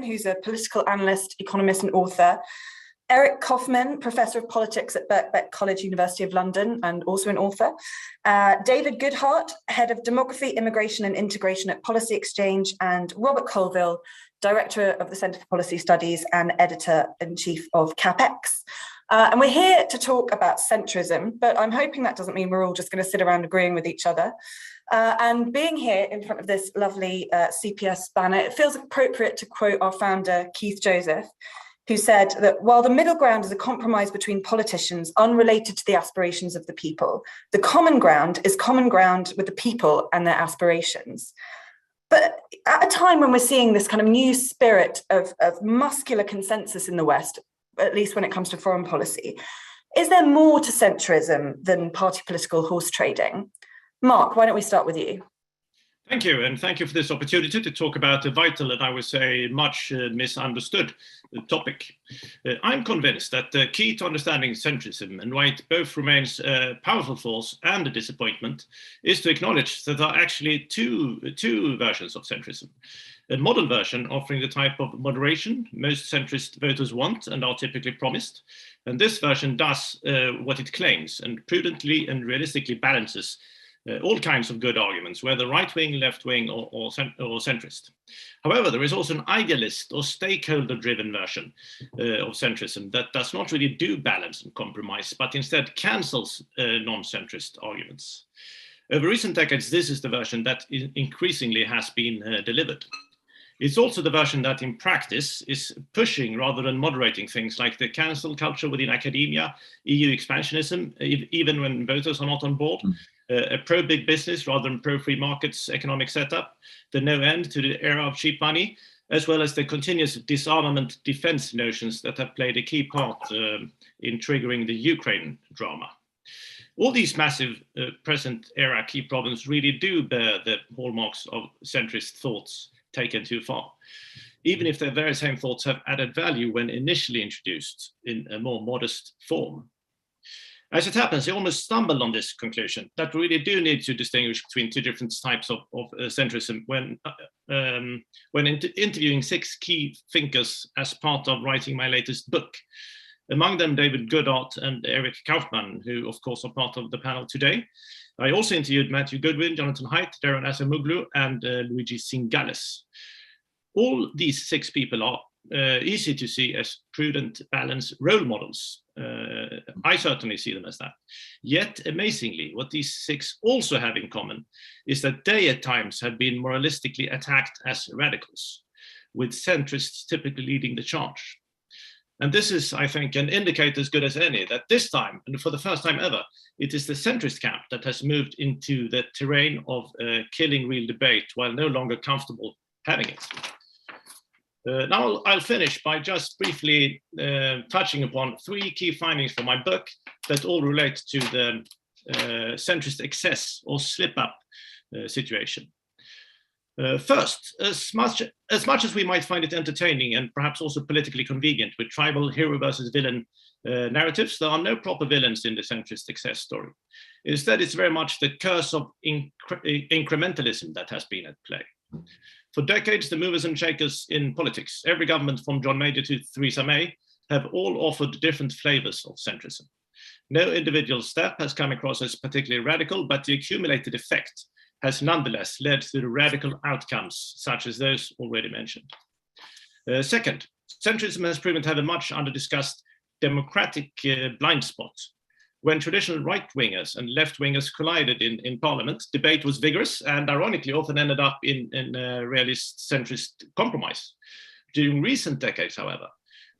who's a political analyst, economist, and author. Eric Kaufmann, Professor of Politics at Birkbeck College, University of London, and also an author. David Goodhart, Head of Demography, Immigration and Integration at Policy Exchange, and Robert Colvile, Director of the Centre for Policy Studies and Editor-in-Chief of CapX. And we're here to talk about centrism, but I'm hoping that doesn't mean we're all just going to sit around agreeing with each other. And being here in front of this lovely CPS banner, it feels appropriate to quote our founder, Keith Joseph, who said that while the middle ground is a compromise between politicians unrelated to the aspirations of the people, the common ground is common ground with the people and their aspirations. But at a time when we're seeing this kind of new spirit of muscular consensus in the West, at least when it comes to foreign policy, is there more to centrism than party political horse trading? Mark, why don't we start with you? Thank you, and thank you for this opportunity to talk about a vital and I would say much misunderstood topic. I'm convinced that the key to understanding centrism and why it both remains a powerful force and a disappointment is to acknowledge that there are actually two versions of centrism. A model version offering the type of moderation most centrist voters want and are typically promised. And this version does what it claims and prudently and realistically balances all kinds of good arguments, whether right-wing, left-wing, or centrist. However, there is also an idealist or stakeholder-driven version of centrism that does not really do balance and compromise, but instead cancels non-centrist arguments. Over recent decades, this is the version that increasingly has been delivered. It's also the version that in practice is pushing rather than moderating things like the cancel culture within academia, EU expansionism, even when voters are not on board, a pro-big business rather than pro-free markets economic setup, the no end to the era of cheap money, as well as the continuous disarmament defense notions that have played a key part in triggering the Ukraine drama. All these massive present era key problems really do bear the hallmarks of centrist thoughts taken too far, even if the very same thoughts have added value when initially introduced in a more modest form. As it happens, I almost stumbled on this conclusion that we really do need to distinguish between two different types of centrism when interviewing 6 key thinkers as part of writing my latest book. Among them, David Goodhart and Eric Kaufmann, who of course are part of the panel today. I also interviewed Matthew Goodwin, Jonathan Haidt, Darren Acemoglu, and Luigi Zingales. All these 6 people are easy to see as prudent, balanced role models. I certainly see them as that. Yet, amazingly, what these 6 also have in common is that they at times have been moralistically attacked as radicals, with centrists typically leading the charge. And this is, I think, an indicator as good as any that this time, and for the first time ever, it is the centrist camp that has moved into the terrain of killing real debate while no longer comfortable having it. Now I'll finish by just briefly touching upon 3 key findings from my book that all relate to the centrist excess or slip-up situation. First, as much as we might find it entertaining and perhaps also politically convenient with tribal hero versus villain narratives, there are no proper villains in the centrist excess story. Instead, it's very much the curse of incrementalism that has been at play. For decades, the movers and shakers in politics, every government from John Major to Theresa May, have all offered different flavors of centrism. No individual step has come across as particularly radical, but the accumulated effect has nonetheless led to the radical outcomes, such as those already mentioned. Second, centrism has proven to have a much under-discussed democratic blind spot. When traditional right-wingers and left-wingers collided in parliament, debate was vigorous and ironically often ended up in a realist centrist compromise. During recent decades, however,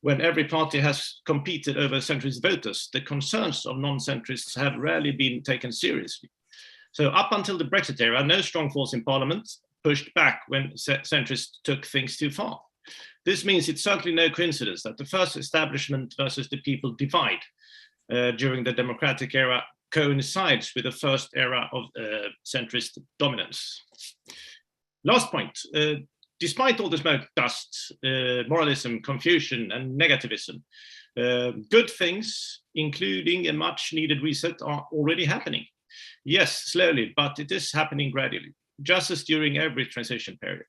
when every party has competed over centrist voters, the concerns of non-centrists have rarely been taken seriously. So up until the Brexit era, no strong force in parliament pushed back when centrists took things too far. This means it's certainly no coincidence that the first establishment versus the people divide during the democratic era coincides with the first era of centrist dominance. Last point, despite all the smoke, dust, moralism, confusion, and negativism, good things, including a much needed reset, are already happening. Yes, slowly, but it is happening gradually, just as during every transition period.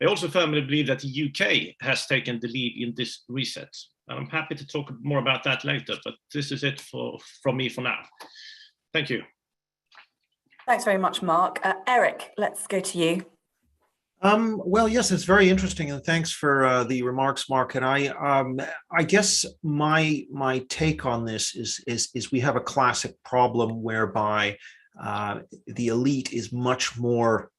I also firmly believe that the UK has taken the lead in this reset. And I'm happy to talk more about that later, but this is it from me for now. Thank you. Thanks very much, Mark. Eric, let's go to you. Well, yes, it's very interesting, and thanks for the remarks, Mark. And I guess my take on this is we have a classic problem whereby the elite is much more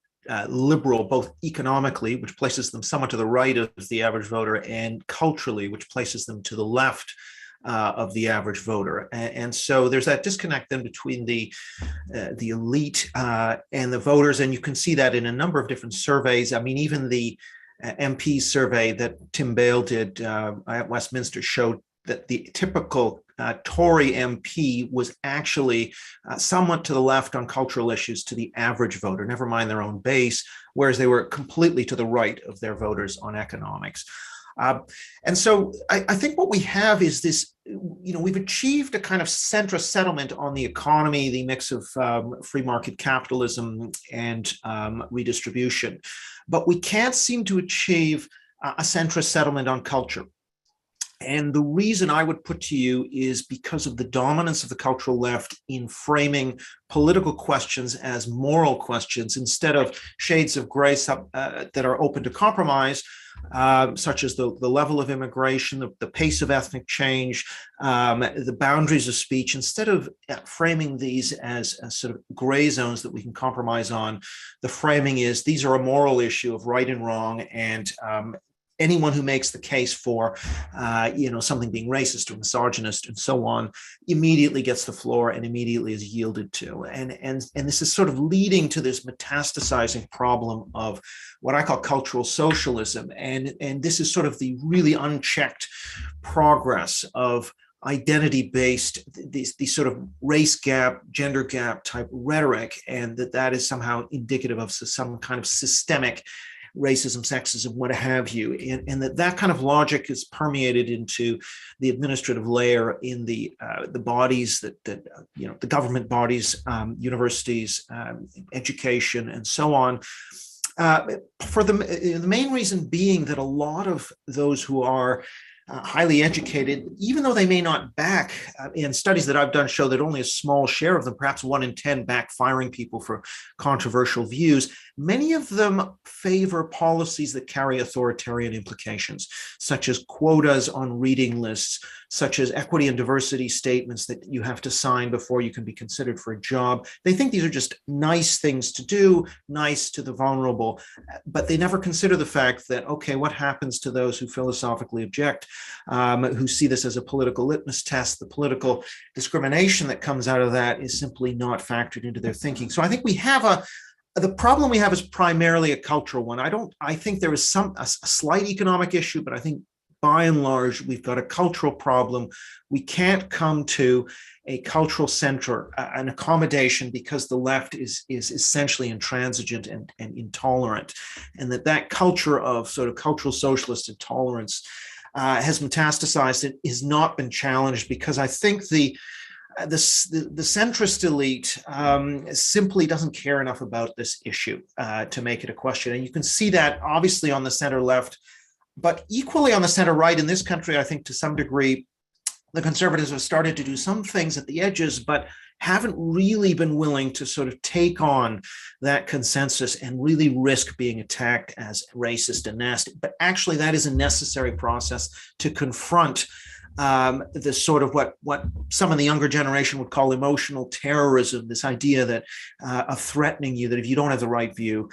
liberal, both economically, which places them somewhat to the right of the average voter, and culturally, which places them to the left of the average voter. And so there's that disconnect then between the elite and the voters. And you can see that in a number of different surveys. I mean, even the MP survey that Tim Bale did at Westminster showed that the typical Tory MP was actually somewhat to the left on cultural issues to the average voter, never mind their own base, whereas they were completely to the right of their voters on economics. And so I think what we have is this, we've achieved a kind of centrist settlement on the economy, the mix of free market capitalism and redistribution, but we can't seem to achieve a centrist settlement on culture. And the reason I would put to you is because of the dominance of the cultural left in framing political questions as moral questions instead of shades of gray that are open to compromise, such as the level of immigration, the pace of ethnic change, the boundaries of speech. Instead of framing these as sort of gray zones that we can compromise on, the framing is these are a moral issue of right and wrong, and anyone who makes the case for, something being racist or misogynist and so on, immediately gets the floor and immediately is yielded to. And this is sort of leading to this metastasizing problem of what I call cultural socialism. And this is sort of the really unchecked progress of identity-based, these sort of race gap, gender gap type rhetoric, and that is somehow indicative of some kind of systemic racism, sexism, what have you, and that kind of logic is permeated into the administrative layer in the bodies that the government bodies, universities, education, and so on. For the main reason being that a lot of those who are highly educated, even though they may not back, in studies that I've done show that only a small share of them, perhaps 1 in 10, back firing people for controversial views, many of them favor policies that carry authoritarian implications, such as quotas on reading lists, such as equity and diversity statements that you have to sign before you can be considered for a job. They think these are just nice things to do, nice to the vulnerable, but they never consider the fact that, okay, what happens to those who philosophically object, who see this as a political litmus test? The political discrimination that comes out of that is simply not factored into their thinking. So I think we have the problem we have is primarily a cultural one. I think there is a slight economic issue, but I think by and large, we've got a cultural problem. We can't come to a cultural center, an accommodation, because the left is essentially intransigent and intolerant. And that culture of sort of cultural socialist intolerance has metastasized. It has not been challenged because I think the centrist elite simply doesn't care enough about this issue to make it a question. And you can see that obviously on the center left, but equally on the center right. In this country, I think to some degree, the conservatives have started to do some things at the edges, but haven't really been willing to sort of take on that consensus and really risk being attacked as racist and nasty. But actually, that is a necessary process to confront this sort of what some of the younger generation would call emotional terrorism, this idea that of threatening you, that if you don't have the right view,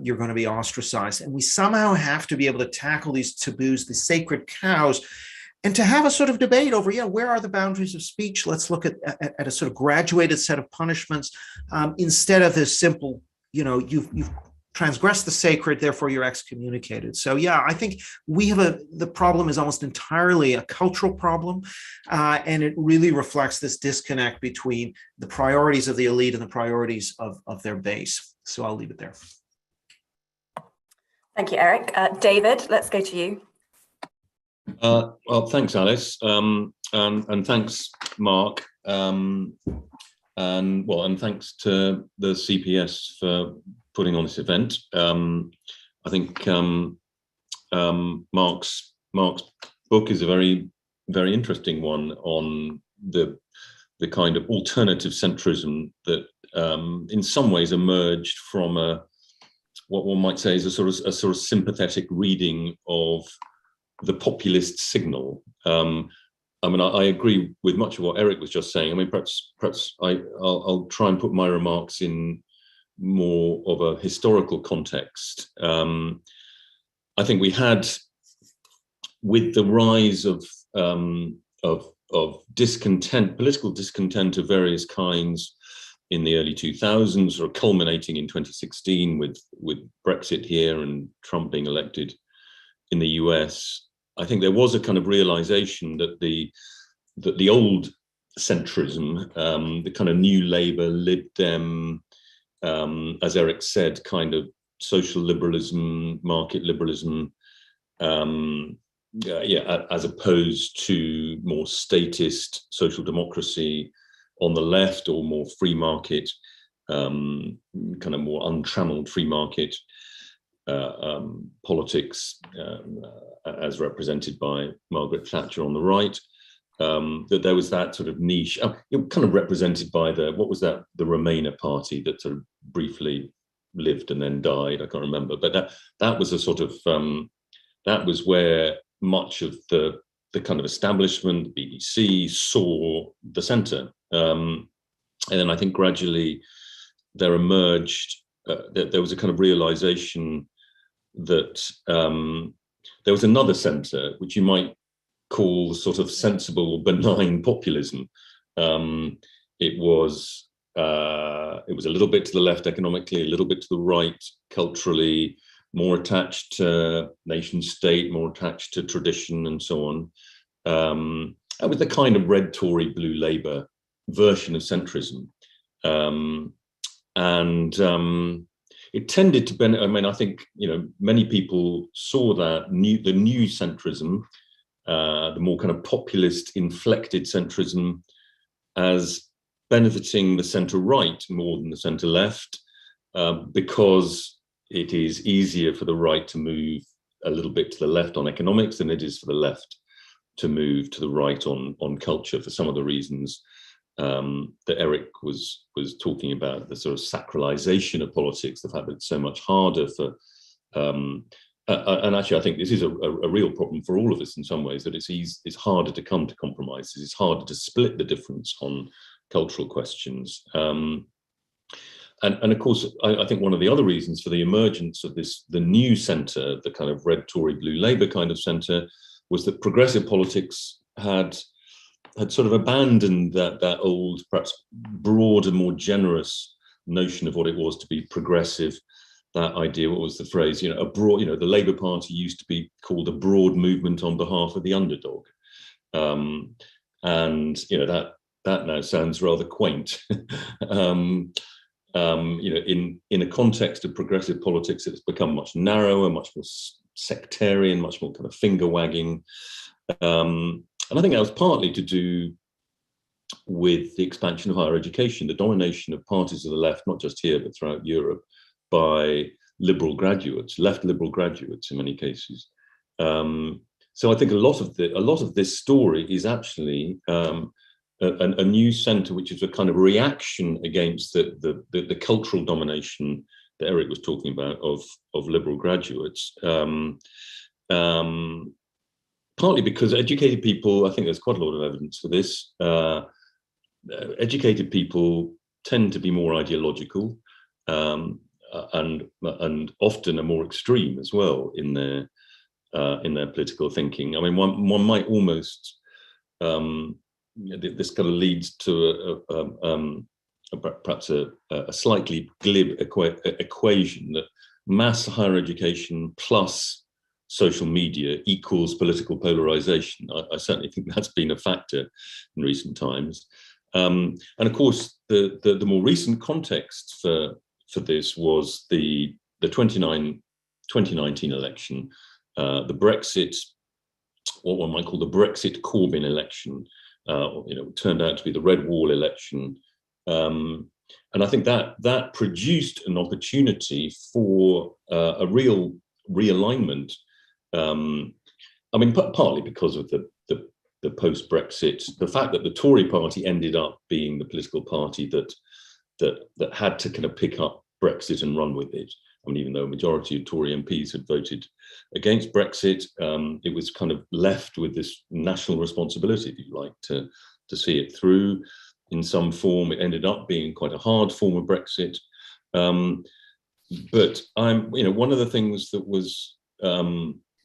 you're going to be ostracized. And we somehow have to be able to tackle these taboos, the sacred cows, and to have a sort of debate over, where are the boundaries of speech? Let's look at a sort of graduated set of punishments instead of this simple, you've transgressed the sacred, therefore you're excommunicated. So I think we have the problem is almost entirely a cultural problem, and it really reflects this disconnect between the priorities of the elite and the priorities of their base. So I'll leave it there. Thank you, Eric. David, let's go to you. Well, thanks, Alys, and thanks, Mark, and thanks to the CPS for putting on this event. think Mark's book is a very, very interesting one on the kind of alternative centrism that in some ways emerged from what one might say is a sort of sympathetic reading of the populist signal. I mean, I agree with much of what Eric was just saying. I mean, perhaps I'll try and put my remarks in more of a historical context. I think we had, with the rise of discontent, political discontent of various kinds in the early 2000s, or culminating in 2016 with Brexit here and Trump being elected in the US. I think there was a kind of realization that the old centrism, the kind of new Labour, Lib Dem, as Eric said, kind of social liberalism, market liberalism, as opposed to more statist social democracy on the left, or more free market, kind of more untrammeled free market politics, as represented by Margaret Thatcher on the right. That there was that sort of niche, kind of represented by the Remainer party that sort of briefly lived and then died. I can't remember, but that was a sort of that was where much of the kind of establishment, the BBC, saw the centre. And then I think gradually there emerged, there was a kind of realization that there was another centre, which you might call sort of sensible or benign populism. It was a little bit to the left economically, a little bit to the right culturally, more attached to nation state, more attached to tradition and so on. And with the kind of red Tory, blue Labour version of centrism. It tended to benefit. I mean, I think, many people saw that the new centrism, the more kind of populist inflected centrism, as benefiting the centre right more than the centre left, because it is easier for the right to move a little bit to the left on economics than it is for the left to move to the right on culture, for some of the reasons that Eric was talking about, the sort of sacralization of politics, the fact that it's so much harder for, and actually I think this is a real problem for all of us in some ways, that it's harder to come to compromises, it's harder to split the difference on cultural questions. And of course, I think one of the other reasons for the emergence of the new centre, the kind of red Tory, blue Labour kind of centre, was that progressive politics had sort of abandoned that old, perhaps broader, more generous notion of what it was to be progressive. That idea, what was the phrase? A broad, the Labour Party used to be called a broad movement on behalf of the underdog, and that now sounds rather quaint. In a context of progressive politics, it's become much narrower, much more sectarian, much more kind of finger wagging. And I think that was partly to do with the expansion of higher education, the domination of parties of the left, not just here, but throughout Europe, by liberal graduates, left liberal graduates in many cases. So I think a lot of this story is actually a new centre, which is a kind of reaction against the cultural domination that Eric was talking about of liberal graduates. Partly because educated people, I think there's quite a lot of evidence for this, educated people tend to be more ideological, and often are more extreme as well in their political thinking. I mean, one might almost, this kind of leads to perhaps a slightly glib equation that mass higher education plus social media equals political polarization. I certainly think that's been a factor in recent times. And of course, the more recent context for this was the 2019 election, the Brexit, what one might call the Brexit Corbyn election, turned out to be the Red Wall election. And I think that produced an opportunity for a real realignment. I mean, partly because of the post-Brexit, the fact that the Tory party ended up being the political party that had to kind of pick up Brexit and run with it. I mean, even though a majority of Tory MPs had voted against Brexit, it was kind of left with this national responsibility, if you like, to see it through in some form. It ended up being quite a hard form of Brexit. But one of the things that was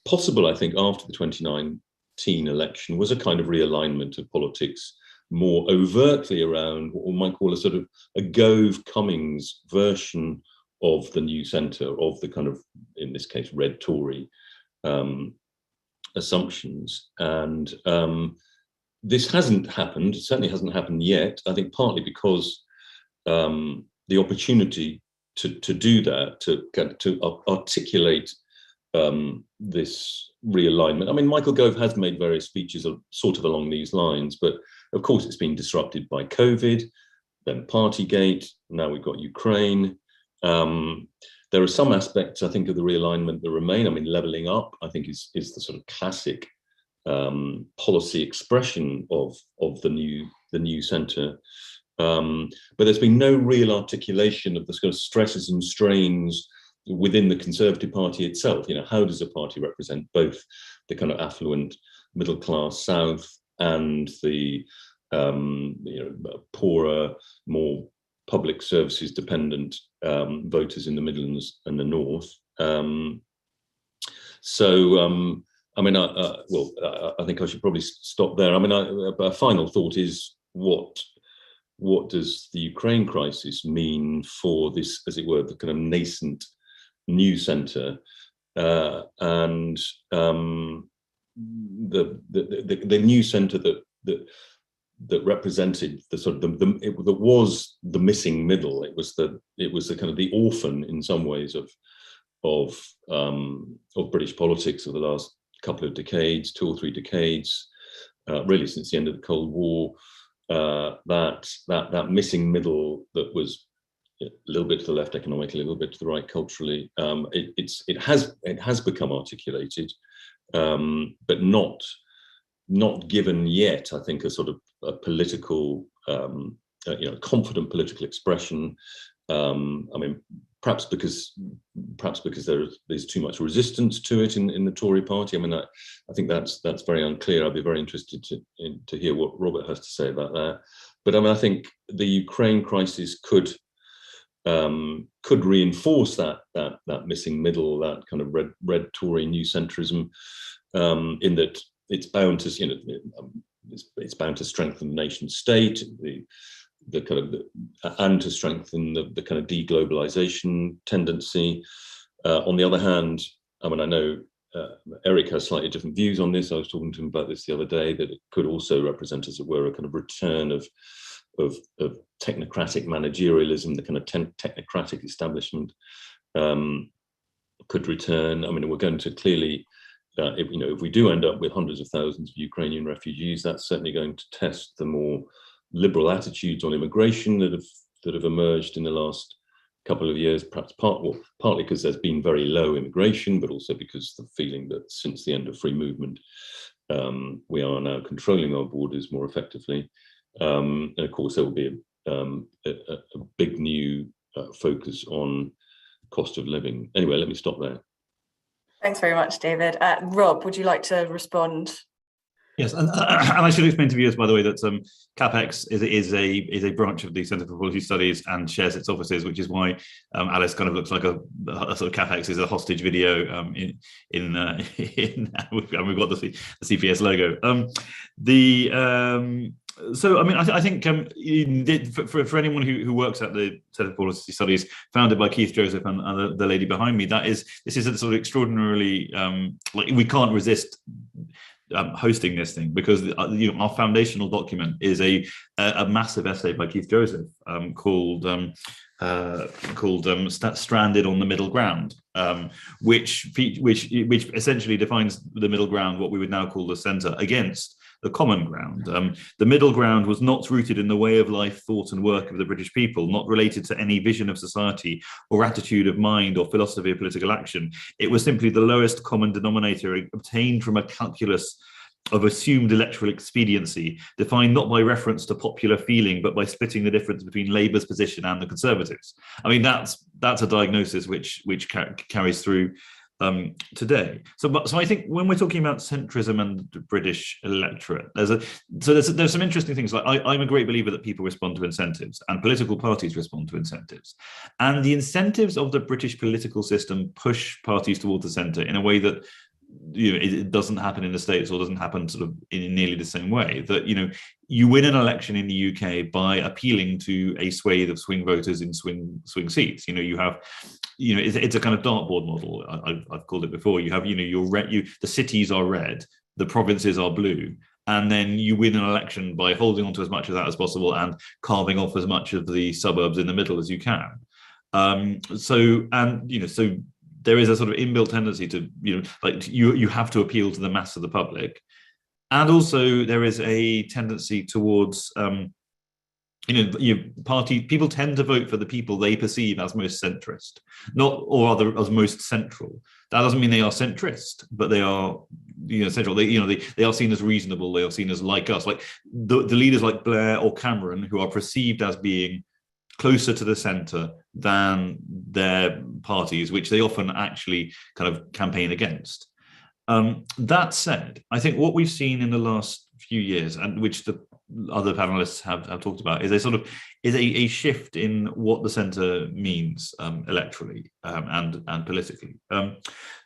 possible, I think, after the 2019 election was a kind of realignment of politics more overtly around what one might call a sort of a Gove-Cummings version of the new centre, of the kind of, in this case, red Tory assumptions. And this hasn't happened, certainly hasn't happened yet, I think partly because the opportunity to do that, to articulate this realignment. I mean, Michael Gove has made various speeches sort of along these lines, but of course it's been disrupted by COVID, then Partygate, now we've got Ukraine. There are some aspects, I think, of the realignment that remain. I mean, levelling up, I think, is the sort of classic policy expression of the new centre. But there's been no real articulation of the sort of stresses and strains within the Conservative Party itself. You know, how does a party represent both the kind of affluent middle class South and the poorer, more public services dependent voters in the Midlands and the North? I mean, I think I should probably stop there. I mean, a final thought is what does the Ukraine crisis mean for this, as it were, the kind of nascent new centre, and the new centre that represented the sort of that was the missing middle. It was the kind of the orphan in some ways of British politics of the last couple of decades, 2 or 3 decades, really since the end of the Cold War. That missing middle that was a little bit to the left economically, a little bit to the right culturally. It has become articulated, but not given yet, I think, a sort of a political, confident political expression. I mean, perhaps because there's too much resistance to it in the Tory party. I mean, I think that's very unclear. I'd be very interested to hear what Robert has to say about that. But I mean, I think the Ukraine crisis could reinforce that missing middle, that kind of red Tory new centrism, in that it's bound to it's bound to strengthen the nation state, and to strengthen the kind of deglobalization tendency. On the other hand, I mean, I know Eric has slightly different views on this. I was talking to him about this the other day, that it could also represent, as it were, a kind of return of technocratic managerialism. The kind of technocratic establishment could return. I mean, we're going to clearly, if we do end up with hundreds of thousands of Ukrainian refugees, that's certainly going to test the more liberal attitudes on immigration that have emerged in the last couple of years, perhaps partly because there's been very low immigration, but also because the feeling that since the end of free movement, we are now controlling our borders more effectively. And of course, there will be a big new focus on cost of living. Anyway, let me stop there. Thanks very much, David. Rob, would you like to respond? Yes, and I should explain to viewers, by the way, that CapX is a branch of the Centre for Policy Studies and shares its offices, which is why Alys kind of looks like a sort of CapX is a hostage video and we've got the CPS logo. So, I mean, I think for anyone who works at the Centre for Policy Studies, founded by Keith Joseph and the lady behind me, this is a sort of extraordinarily we can't resist hosting this thing, because our foundational document is a massive essay by Keith Joseph called "Stranded on the Middle Ground," which essentially defines the middle ground, what we would now call the centre, against the common ground. The middle ground was not rooted in the way of life, thought and work of the British people, not related to any vision of society or attitude of mind or philosophy of political action. It was simply the lowest common denominator obtained from a calculus of assumed electoral expediency, defined not by reference to popular feeling, but by splitting the difference between Labour's position and the Conservatives. I mean, that's a diagnosis which carries through today. So I think when we're talking about centrism and the British electorate, there's some interesting things. Like I'm a great believer that people respond to incentives, and political parties respond to incentives, and the incentives of the British political system push parties towards the centre in a way that it doesn't happen in the States, or doesn't happen sort of in nearly the same way. That you win an election in the UK by appealing to a swathe of swing voters in swing seats. You have it's a kind of dartboard model. I've called it before. You have the cities are red, the provinces are blue, and then you win an election by holding on to as much of that as possible and carving off as much of the suburbs in the middle as you can. So there is a sort of inbuilt tendency to, you have to appeal to the mass of the public. And also there is a tendency towards, people tend to vote for the people they perceive as most centrist, as most central. That doesn't mean they are centrist, but they are, central. They are seen as reasonable. They are seen as like us, like the leaders like Blair or Cameron, who are perceived as being closer to the centre than their parties, which they often actually kind of campaign against. That said, I think what we've seen in the last few years, and which the other panelists have talked about, is a shift in what the centre means electorally and politically.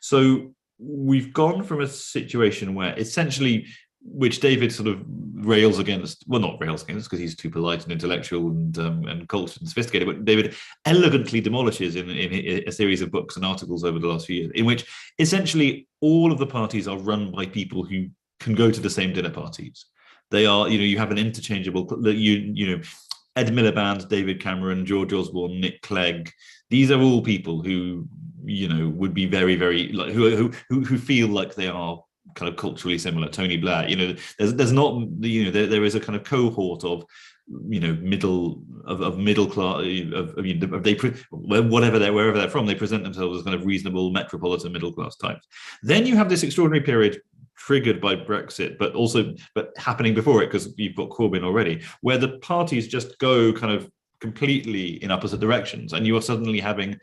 So we've gone from a situation where essentially, which David sort of rails against, well, not rails against because he's too polite and intellectual and cultured and sophisticated, but David elegantly demolishes in a series of books and articles over the last few years, in which essentially all of the parties are run by people who can go to the same dinner parties. They are, you have an interchangeable, Ed Miliband, David Cameron, George Osborne, Nick Clegg. These are all people who, would be very, very, like, who feel like they are kind of culturally similar. Tony Blair, there's not, there is a kind of cohort of, middle class, wherever they're from, they present themselves as kind of reasonable metropolitan middle class types. Then you have this extraordinary period triggered by Brexit, but happening before it, because you've got Corbyn already, where the parties just go kind of completely in opposite directions, and you are suddenly having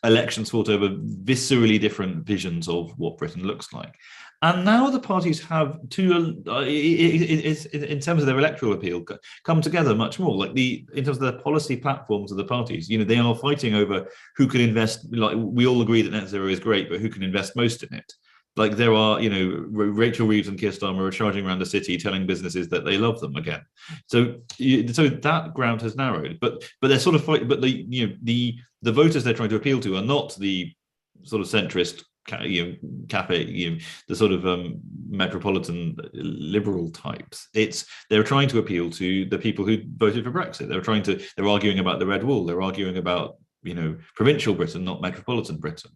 elections fought over viscerally different visions of what Britain looks like. And now the parties have in terms of their electoral appeal, come together much more. Like in terms of the policy platforms of the parties, they are fighting over who can invest. Like, we all agree that net zero is great, but who can invest most in it? Like, there are, Rachel Reeves and Keir Starmer are charging around the city telling businesses that they love them again. So that ground has narrowed, but they're sort of fighting. But the voters they're trying to appeal to are not the sort of centrist, CapX, the sort of metropolitan liberal types. They're trying to appeal to the people who voted for Brexit. They're arguing about the Red Wall. They're arguing about provincial Britain, not metropolitan Britain.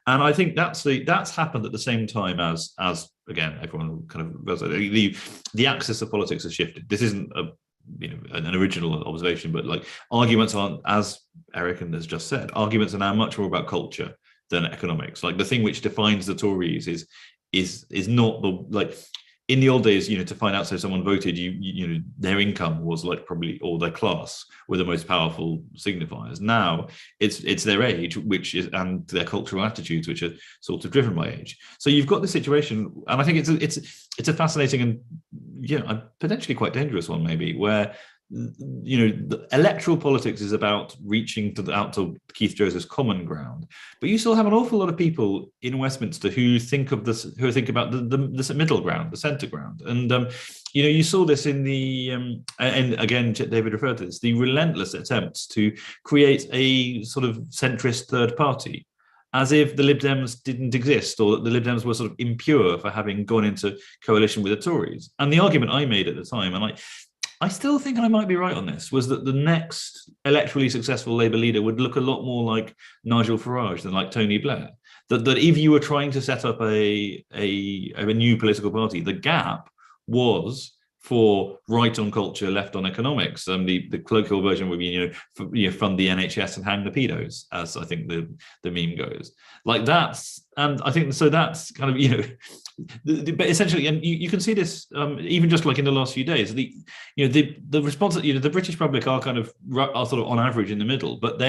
And I think that's happened at the same time as again, everyone kind of, the axis of politics has shifted. This isn't an original observation, but like, arguments aren't, as Eric has just said, arguments are now much more about culture than economics. Like, the thing which defines the Tories is not the, like, in the old days, to find out if someone voted, their income was like, probably, or their class were the most powerful signifiers. Now it's their age, and their cultural attitudes, which are sort of driven by age. So you've got this situation, and I think it's a fascinating and potentially quite dangerous one, maybe, where the electoral politics is about reaching out to Keith Joseph's common ground, but you still have an awful lot of people in Westminster who think about the middle ground, the centre ground, and you saw this in the and again David referred to this, the relentless attempts to create a sort of centrist third party, as if the Lib Dems didn't exist, or that the Lib Dems were sort of impure for having gone into coalition with the Tories. And the argument I made at the time, and I still think I might be right on this, was that the next electorally successful Labour leader would look a lot more like Nigel Farage than like Tony Blair. That if you were trying to set up a new political party, the gap was for right on culture, left on economics. The colloquial version would be, fund the NHS and hang the pedos, as I think the meme goes. Like that's, and I think so. That's kind of but essentially, and you can see this even just like in the last few days. The response, the British public are sort of on average in the middle, but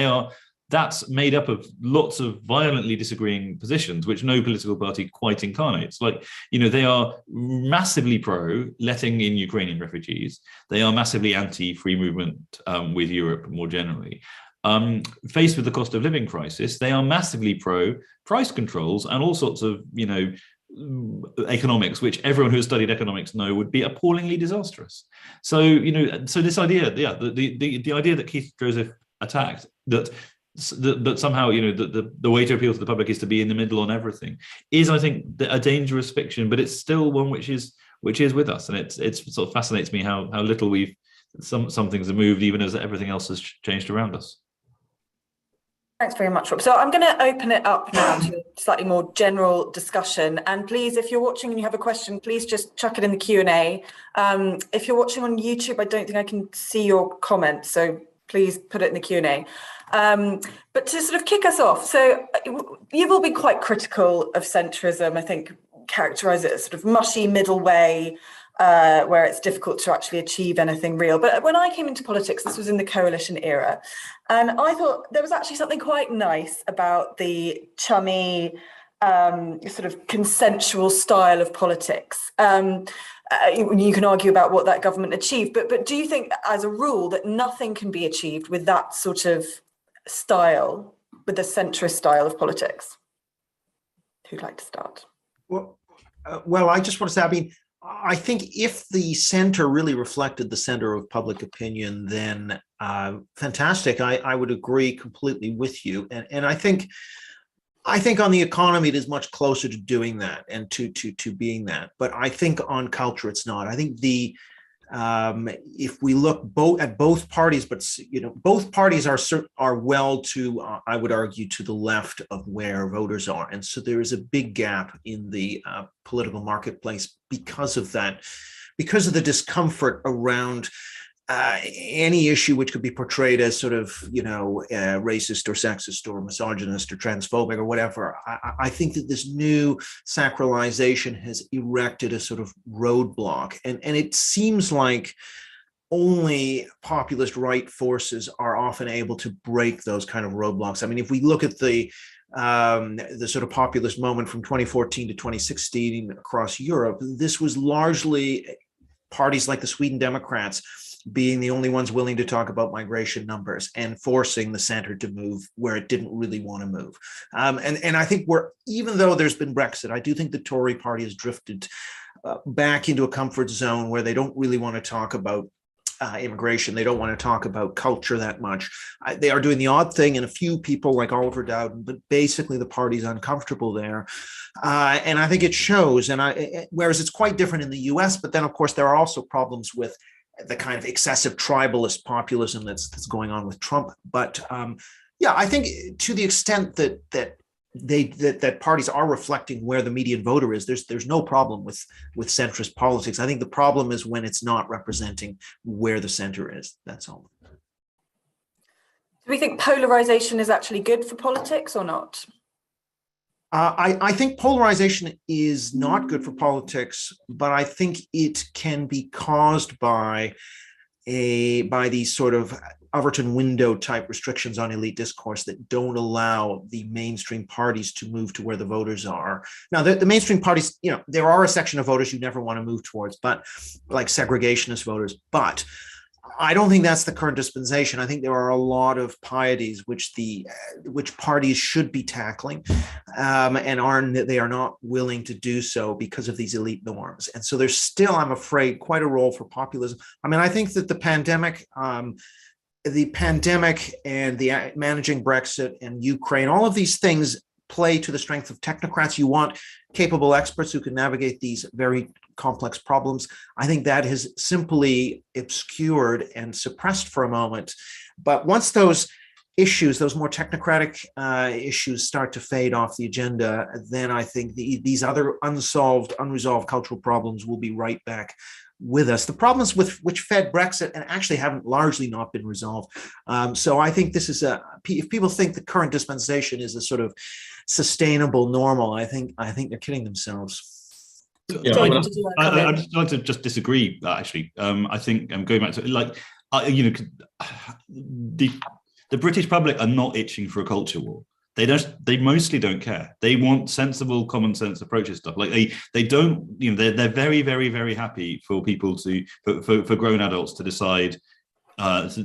that's made up of lots of violently disagreeing positions, which no political party quite incarnates. Like, they are massively pro letting in Ukrainian refugees. They are massively anti-free movement with Europe more generally. Faced with the cost of living crisis, they are massively pro price controls and all sorts of, economics, which everyone who has studied economics know would be appallingly disastrous. So, so this idea, the idea that Keith Joseph attacked, that somehow the way to appeal to the public is to be in the middle on everything, is, I think, a dangerous fiction, but it's still one which is with us, and it sort of fascinates me how little some things have moved, even as everything else has changed around us. Thanks very much, Rob. So I'm going to open it up now to a slightly more general discussion. And please, if you're watching and you have a question, please just chuck it in the Q&A. If you're watching on YouTube, I don't think I can see your comments, so please put it in the Q&A. But to sort of kick us off, so you've all been quite critical of centrism, I think, characterize it as sort of mushy middle way, where it's difficult to actually achieve anything real. But when I came into politics, this was in the coalition era, and I thought there was actually something quite nice about the chummy, sort of consensual style of politics. You can argue about what that government achieved, but do you think, as a rule, that nothing can be achieved with that sort of style, with the centrist style of politics? Who'd like to start? Well, I just want to say, I think if the center really reflected the center of public opinion, then fantastic. I would agree completely with you. And I think on the economy, it is much closer to doing that and to being that. But I think on culture, it's not. I think if we look at both parties, but both parties are well to, I would argue, to the left of where voters are, and so there is a big gap in the political marketplace because of that, because of the discomfort around any issue which could be portrayed as sort of, racist or sexist or misogynist or transphobic or whatever. I think that this new sacralization has erected a sort of roadblock. And it seems like only populist right forces are often able to break those kind of roadblocks. I mean, if we look at the sort of populist moment from 2014 to 2016 across Europe, this was largely parties like the Sweden Democrats being the only ones willing to talk about migration numbers and forcing the center to move where it didn't really want to move. And I think even though there's been Brexit, I do think the Tory party has drifted back into a comfort zone where they don't really want to talk about immigration. They don't want to talk about culture that much. They are doing the odd thing, and a few people like Oliver Dowden, but basically the party's uncomfortable there. And I think it shows. And whereas it's quite different in the US, but then of course there are also problems with the kind of excessive tribalist populism that's going on with Trump. But I think to the extent that parties are reflecting where the median voter is, there's no problem with centrist politics. I think the problem is when it's not representing where the center is. That's all. Do we think polarization is actually good for politics or not? I think polarization is not good for politics, but I think it can be caused by these sort of Overton window type restrictions on elite discourse that don't allow the mainstream parties to move to where the voters are. Now, the mainstream parties, there are a section of voters you never want to move towards, but like segregationist voters. But I don't think that's the current dispensation. I think there are a lot of pieties which parties should be tackling, and they are not willing to do so because of these elite norms. And so there's still, I'm afraid, quite a role for populism. I mean, I think that the pandemic and the managing Brexit and Ukraine, all of these things play to the strength of technocrats. You want capable experts who can navigate these very complex problems. I think that has simply obscured and suppressed for a moment. But once those issues, those more technocratic issues start to fade off the agenda, then I think these other unresolved cultural problems will be right back with us. The problems which fed Brexit and actually haven't largely not been resolved. So I think this is if people think the current dispensation is a sort of sustainable normal, I think they're kidding themselves. Yeah, I'd just like to just disagree. Actually, I think I'm going back to the British public are not itching for a culture war. They mostly don't care. They want sensible, common sense approaches stuff. Like they don't, they're very, very, very happy for people for grown adults to decide if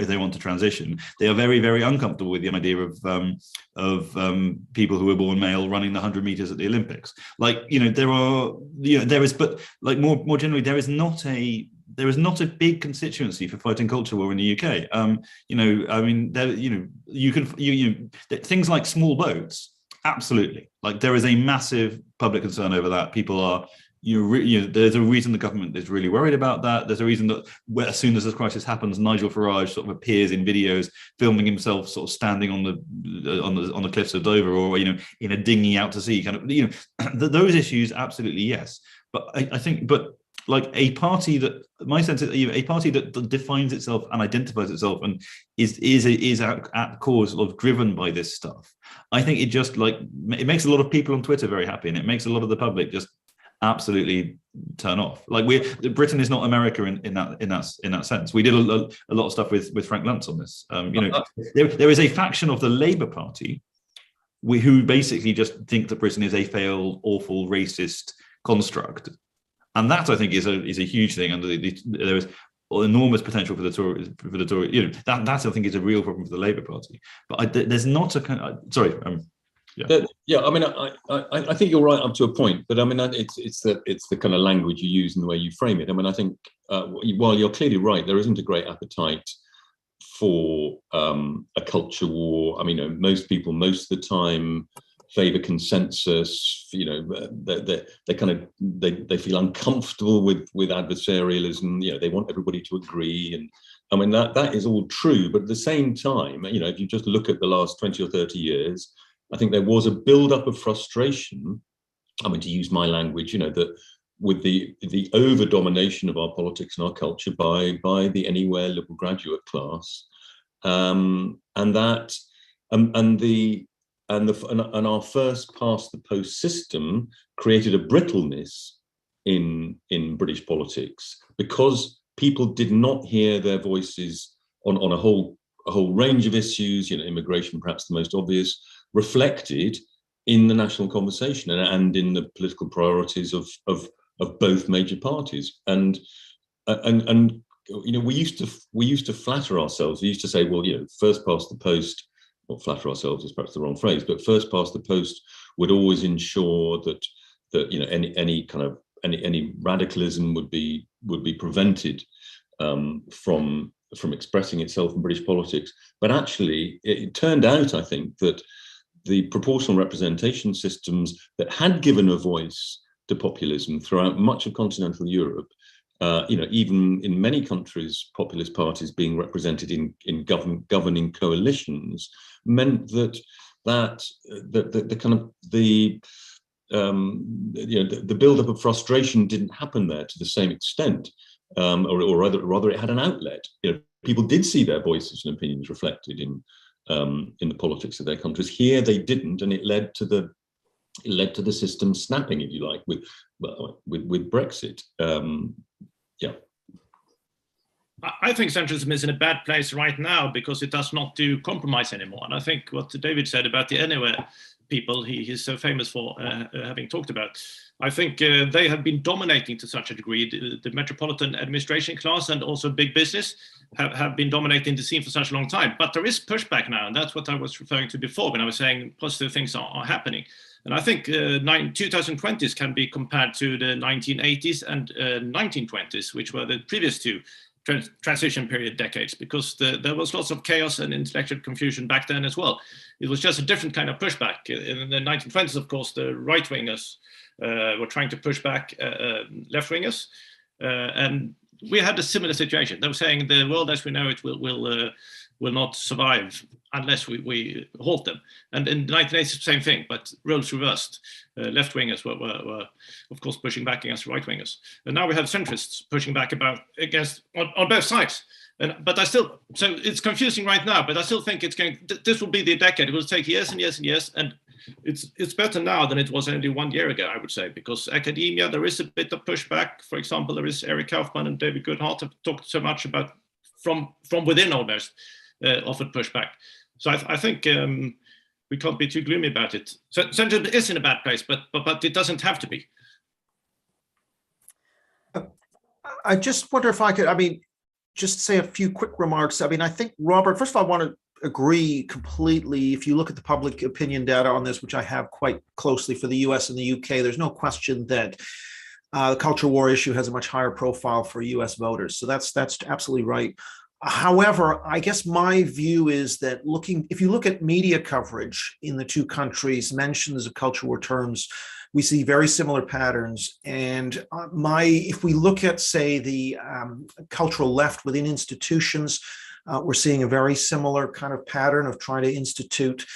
they want to transition. They are very, very uncomfortable with the idea of people who were born male running the 100 meters at the Olympics. But more generally, there is not a big constituency for fighting culture war in the UK. Things like small boats, absolutely. Like there is a massive public concern over that. People are, there's a reason the government is really worried about that. There's a reason that as soon as this crisis happens, Nigel Farage sort of appears in videos filming himself sort of standing on the cliffs of Dover, or in a dinghy out to sea. Kind of, those issues, absolutely yes. But I think, like a party that, my sense is, a party that defines itself and identifies itself and is at core sort of driven by this stuff. I think it just it makes a lot of people on Twitter very happy, and it makes a lot of the public just absolutely turn off. Like Britain is not America in that sense. We did a lot of stuff with Frank Luntz on this. There is a faction of the Labour Party who basically just think that Britain is a failed, awful, racist construct. And that, I think, is a huge thing, and there is enormous potential for the Tories. That I think is a real problem for the Labour Party. But there's not a kind of, sorry. I think you're right up to a point, but it's the kind of language you use and the way you frame it. I think while you're clearly right, there isn't a great appetite for a culture war. Most people, most of the time, favour consensus. They feel uncomfortable with adversarialism. They want everybody to agree, and that is all true. But at the same time, if you just look at the last 20 or 30 years, I think there was a build-up of frustration. To use my language, that with the over-domination of our politics and our culture by the anywhere liberal graduate class, and our first past the post system created a brittleness in British politics, because people did not hear their voices on a whole range of issues. Immigration, perhaps the most obvious, reflected in the national conversation and in the political priorities of both major parties. And we used to flatter ourselves. We used to say, well, first past the post. Well, flatter ourselves is perhaps the wrong phrase, but first past the post would always ensure that any radicalism would be prevented from expressing itself in British politics. But actually, it turned out, I think, that the proportional representation systems that had given a voice to populism throughout much of continental Europe, even in many countries, populist parties being represented in governing coalitions, meant that the build-up of frustration didn't happen there to the same extent, or rather, it had an outlet. People did see their voices and opinions reflected in the politics of their countries. Here, they didn't, and it led to the system snapping, if you like, with Brexit. I think centrism is in a bad place right now because it does not do compromise anymore. And I think what David said about the anywhere people he's so famous for having talked about, I think they have been dominating to such a degree. The metropolitan administration class and also big business have been dominating the scene for such a long time. But there is pushback now, and that's what I was referring to before when I was saying positive things are happening. And I think 2020s can be compared to the 1980s and 1920s, which were the previous two transition period decades, because there was lots of chaos and intellectual confusion back then as well. It was just a different kind of pushback. In the 1920s, of course, the right-wingers were trying to push back left-wingers. And we had a similar situation. They were saying the world as we know it will not survive unless we halt them. And in the 1980s, the same thing, but roles reversed. Left-wingers were, of course, pushing back against right-wingers. And now we have centrists pushing back against on both sides. But I still, so it's confusing right now, but I still think this will be the decade. It will take years and years and years. And it's better now than it was only 1 year ago, I would say, because academia, there is a bit of pushback. For example, there is Eric Kaufmann and David Goodhart have talked so much about from within almost offered pushback. So I think we can't be too gloomy about it. So centrism is in a bad place, but it doesn't have to be. I just wonder if I could, just say a few quick remarks. I think, Robert, first of all, I want to agree completely. If you look at the public opinion data on this, which I have quite closely for the US and the UK, there's no question that the culture war issue has a much higher profile for US voters. So that's absolutely right. However, I guess my view is that if you look at media coverage in the two countries, mentions of culture war terms, we see very similar patterns. And if we look at, say, the cultural left within institutions, we're seeing a very similar kind of pattern of trying to institute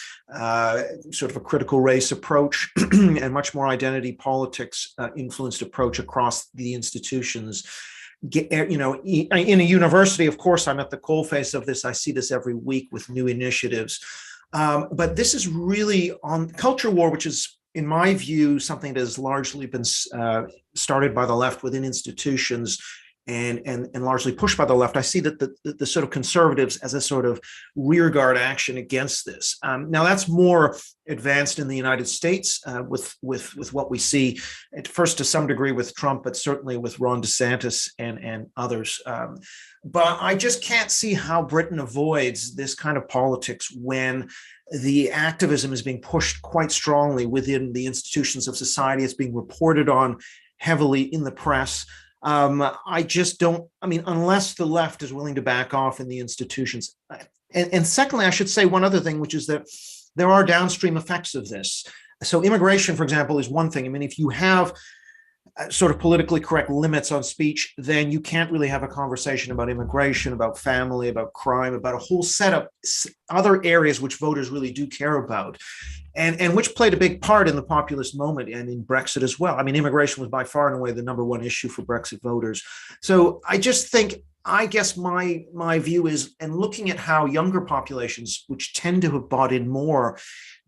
sort of a critical race approach and much more identity politics influenced approach across the institutions. In a university, of course, I'm at the coalface of this. I see this every week with new initiatives. But this is really on culture war, which is, in my view, something that has largely been started by the left within institutions and largely pushed by the left. I see that the sort of conservatives as a sort of rearguard action against this. Now that's more advanced in the United States with what we see at first to some degree with Trump, but certainly with Ron DeSantis and others. But I just can't see how Britain avoids this kind of politics when the activism is being pushed quite strongly within the institutions of society. It's being reported on heavily in the press. I just don't, unless the left is willing to back off in the institutions. And secondly, I should say one other thing, which is that there are downstream effects of this. So immigration, for example, is one thing. If you have sort of politically correct limits on speech, then you can't really have a conversation about immigration, about family, about crime, about a whole set of other areas which voters really do care about, and which played a big part in the populist moment and in Brexit as well. Immigration was by far and away the number one issue for Brexit voters. So I just think, I guess my view is, and looking at how younger populations, which tend to have bought in more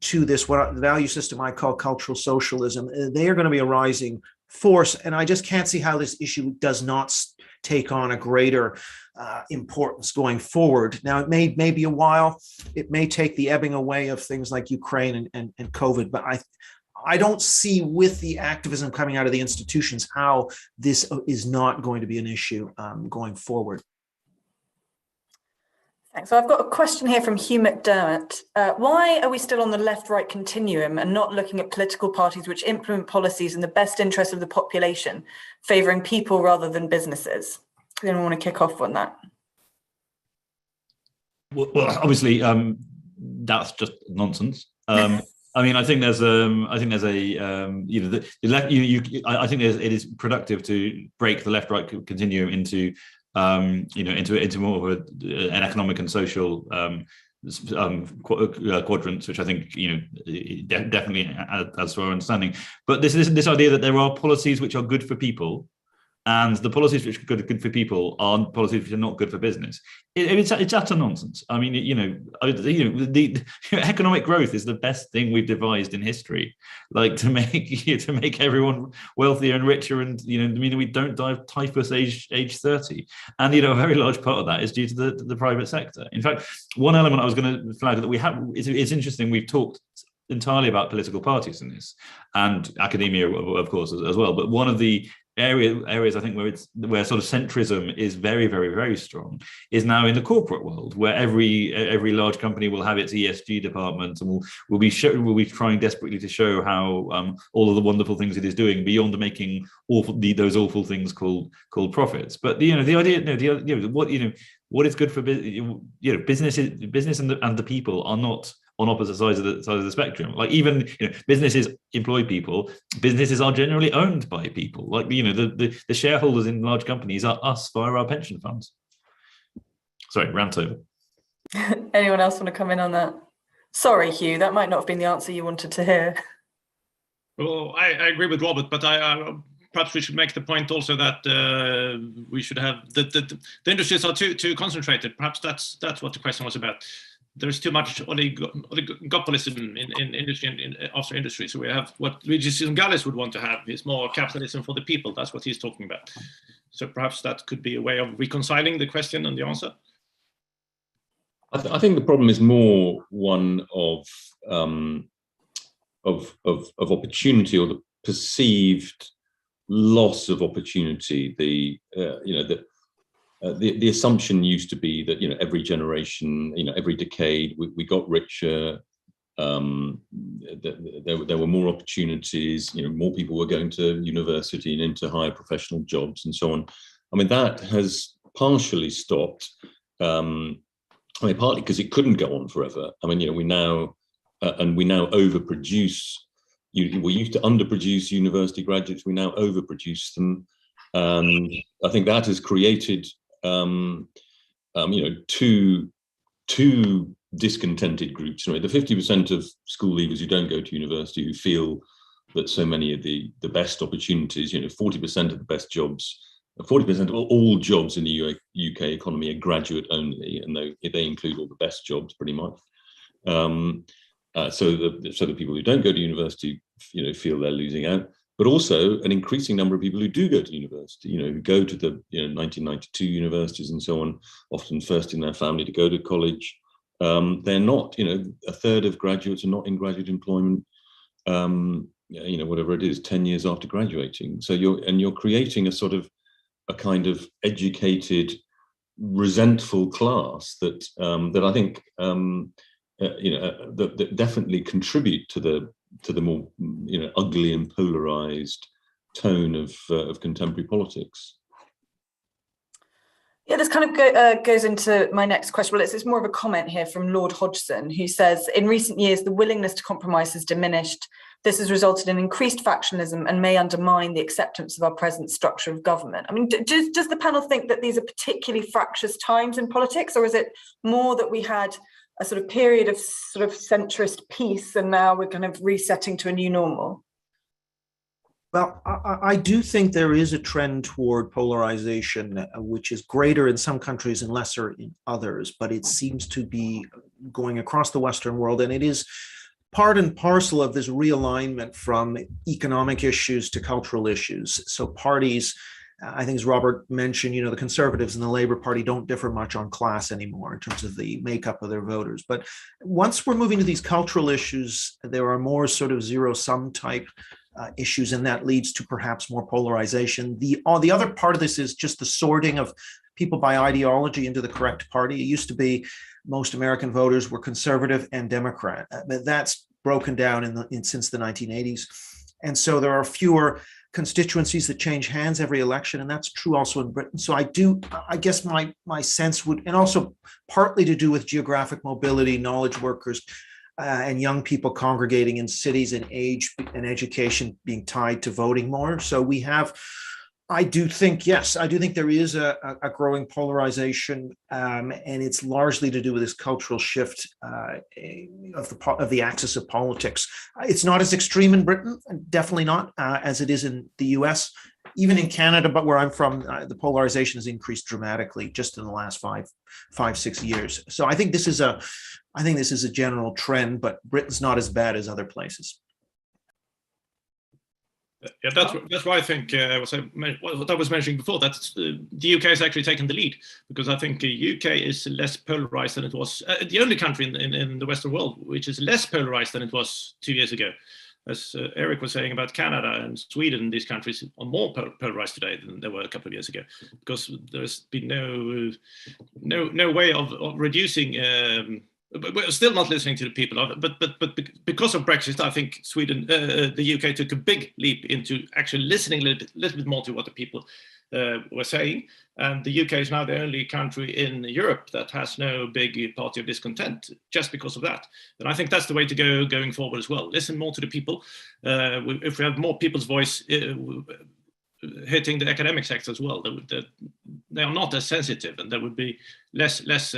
to this, the value system I call cultural socialism, they are going to be a rising force. And I just can't see how this issue does not take on a greater importance going forward. Now, it may be a while. It may take the ebbing away of things like Ukraine and COVID, but I don't see with the activism coming out of the institutions how this is not going to be an issue going forward. Thanks. So I've got a question here from Hugh McDermott. Why are we still on the left-right continuum and not looking at political parties which implement policies in the best interest of the population, favouring people rather than businesses? Does anyone want to kick off on that? Well, obviously, that's just nonsense. I think there's it is productive to break the left-right continuum into more of an economic and social quadrants, which I think definitely adds to our understanding. But this idea that there are policies which are good for people, and the policies which are good for people are policies which are not good for business. It's utter nonsense. The economic growth is the best thing we've devised in history, like to make everyone wealthier and richer, and we don't die of typhus age 30, and a very large part of that is due to the private sector. In fact, one element I was going to flag that we have, it's interesting. We've talked entirely about political parties in this, and academia, of course, as well. But one of the areas I think where sort of centrism is very, very, very strong is now in the corporate world, where every large company will have its ESG department, and will be trying desperately to show how all of the wonderful things it is doing beyond making those awful things called profits. But the idea, what is good for business and the people are not on opposite sides of the spectrum. Like even businesses employ people. Businesses are generally owned by people. Like the shareholders in large companies are us via our pension funds. Sorry, rant over. Anyone else want to come in on that? Sorry, Hugh, that might not have been the answer you wanted to hear. Well, I agree with Robert, but perhaps we should make the point also that we should have the industries are too concentrated. Perhaps that's what the question was about. There's too much oligopolism in industry and after industry. So we have what Alys would want to have is more capitalism for the people. That's what he's talking about. So perhaps that could be a way of reconciling the question and the answer. I think the problem is more one of opportunity, or the perceived loss of opportunity. The assumption used to be that every generation, every decade, we got richer. There were more opportunities. More people were going to university and into higher professional jobs and so on. I mean, that has partially stopped. Partly because it couldn't go on forever. I mean, we now overproduce. We used to underproduce university graduates. We now overproduce them. I think that has created, two discontented groups. The 50% of school leavers who don't go to university, who feel that so many of the best opportunities, 40% of the best jobs. 40% of all jobs in the UK economy are graduate only, and they include all the best jobs pretty much. So the people who don't go to university, feel they're losing out. But also an increasing number of people who do go to university, who go to the 1992 universities and so on, often first in their family to go to college. They're not, a third of graduates are not in graduate employment. Whatever it is, 10 years after graduating. So you're creating a kind of educated, resentful class that I think that definitely contribute to the more ugly and polarized tone of contemporary politics. Yeah, this kind of goes into my next question. Well, it's more of a comment here from Lord Hodgson, who says, in recent years, the willingness to compromise has diminished. This has resulted in increased factionalism and may undermine the acceptance of our present structure of government. I mean, does the panel think that these are particularly fractious times in politics, or is it more that we had a sort of period of sort of centrist peace and now we're kind of resetting to a new normal? Well, I do think there is a trend toward polarization, which is greater in some countries and lesser in others, but it seems to be going across the Western world, and it is part and parcel of this realignment from economic issues to cultural issues. So parties, I think as Robert mentioned, the Conservatives and the Labour Party don't differ much on class anymore in terms of the makeup of their voters. But once we're moving to these cultural issues, there are more sort of zero-sum type issues, and that leads to perhaps more polarization. The other part of this is just the sorting of people by ideology into the correct party. It used to be most American voters were conservative and Democrat. That's broken down since the 1980s. And so there are fewer constituencies that change hands every election, and that's true also in Britain. So I guess my sense would, and also partly to do with geographic mobility, knowledge workers, and young people congregating in cities, and age and education being tied to voting more. So we have, I do think there is a growing polarization, and it's largely to do with this cultural shift of the axis of politics. It's not as extreme in Britain, definitely not, as it is in the US. Even in Canada, but where I'm from, the polarization has increased dramatically just in the last 5-6 years. So I think this is a general trend, but Britain's not as bad as other places. Yeah, that's why I think what I was mentioning before, that the UK has actually taken the lead, because I think the UK is less polarized than it was, the only country in the Western world which is less polarized than it was 2 years ago. As Eric was saying about Canada and Sweden, these countries are more polarized today than they were a couple of years ago, because there's been no way of reducing. But we're still not listening to the people. But because of Brexit, I think the UK took a big leap into actually listening a little bit more to what the people were saying. And the UK is now the only country in Europe that has no big party of discontent just because of that. And I think that's the way to go going forward as well. Listen more to the people. If we have more people's voice hitting the academic sector as well, they are not as sensitive, and there would be less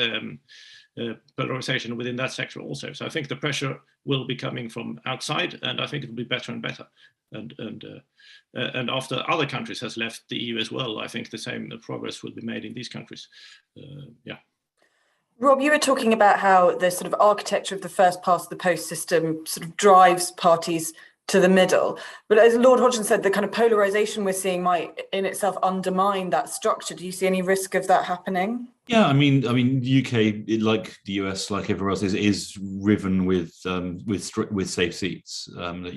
polarization within that sector also. So I think the pressure will be coming from outside, and I think it will be better and better. And after other countries has left the EU as well, I think the same progress will be made in these countries. Yeah. Rob, you were talking about how the sort of architecture of the first past the post system sort of drives parties to the middle. But as Lord Hodgson said, the kind of polarization we're seeing might in itself undermine that structure. Do you see any risk of that happening? Yeah, I mean, UK, like the US, like everywhere else, is riven with safe seats. That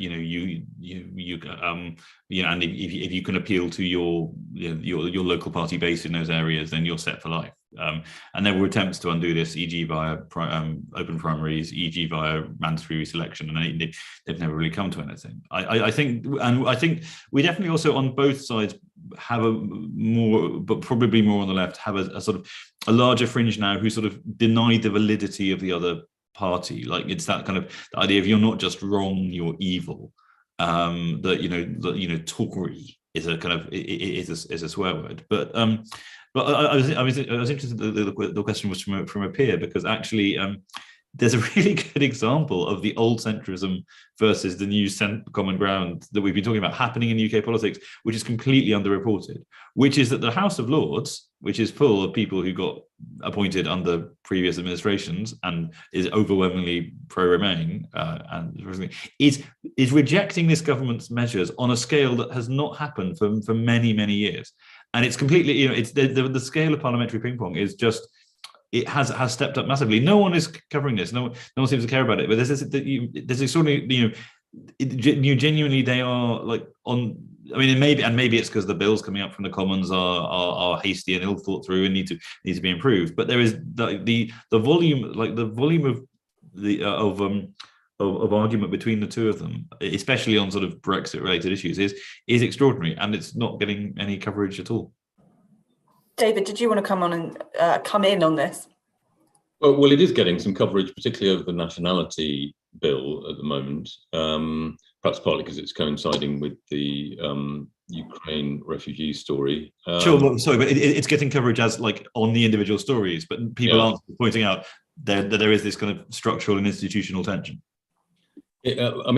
and if you can appeal to your local party base in those areas, then you're set for life. And there were attempts to undo this, e.g. via open primaries, e.g. via mandatory reselection, and they've never really come to anything. I think we definitely also on both sides have a more, but probably more on the left, have a sort of a larger fringe now who sort of deny the validity of the other party. Like it's that kind of the idea of you're not just wrong, you're evil. Tory is a kind of is a swear word, but I was interested. The question was from a peer, because actually there's a really good example of the old centrism versus the new common ground that we've been talking about happening in UK politics, which is completely underreported, which is that the House of Lords, which is full of people who got appointed under previous administrations and is overwhelmingly pro-Remain, and is rejecting this government's measures on a scale that has not happened for many, many years. And it's completely, it's the scale of parliamentary ping pong is just, it has stepped up massively. No one is covering this. No one seems to care about it. But there's extraordinary, genuinely they are like on. I mean, maybe it's because the bills coming up from the Commons are hasty and ill thought through and need to be improved. But there is the volume, like the volume of argument between the two of them, especially on sort of Brexit related issues, is extraordinary, and it's not getting any coverage at all. David, did you want to come in on this? Well, it is getting some coverage, particularly over the nationality bill at the moment. Perhaps partly because it's coinciding with the Ukraine refugee story. Sure, but it's getting coverage as like on the individual stories, but people aren't pointing out that there is this kind of structural and institutional tension. What are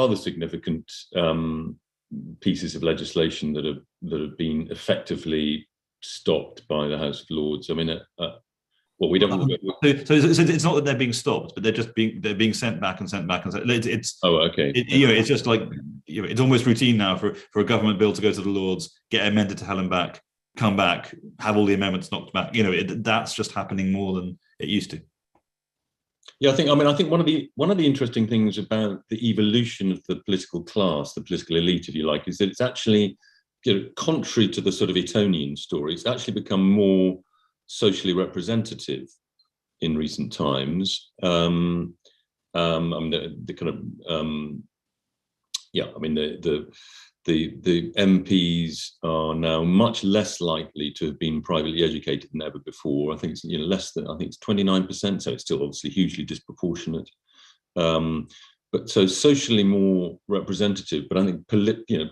the significant pieces of legislation that have been effectively stopped by the House of Lords? I mean, we don't. So it's not that they're being stopped, but they're being sent back and sent back and sent. It's okay. It's just like it's almost routine now for a government bill to go to the Lords, get amended to hell and back, come back, have all the amendments knocked back. That's just happening more than it used to. Yeah, I think one of the interesting things about the evolution of the political class, the political elite, if you like, is that it's actually, contrary to the sort of Etonian story, it's actually become more socially representative in recent times. The MPs are now much less likely to have been privately educated than ever before. I think it's less than, I think it's 29%, so it's still obviously hugely disproportionate. But so socially more representative, but I think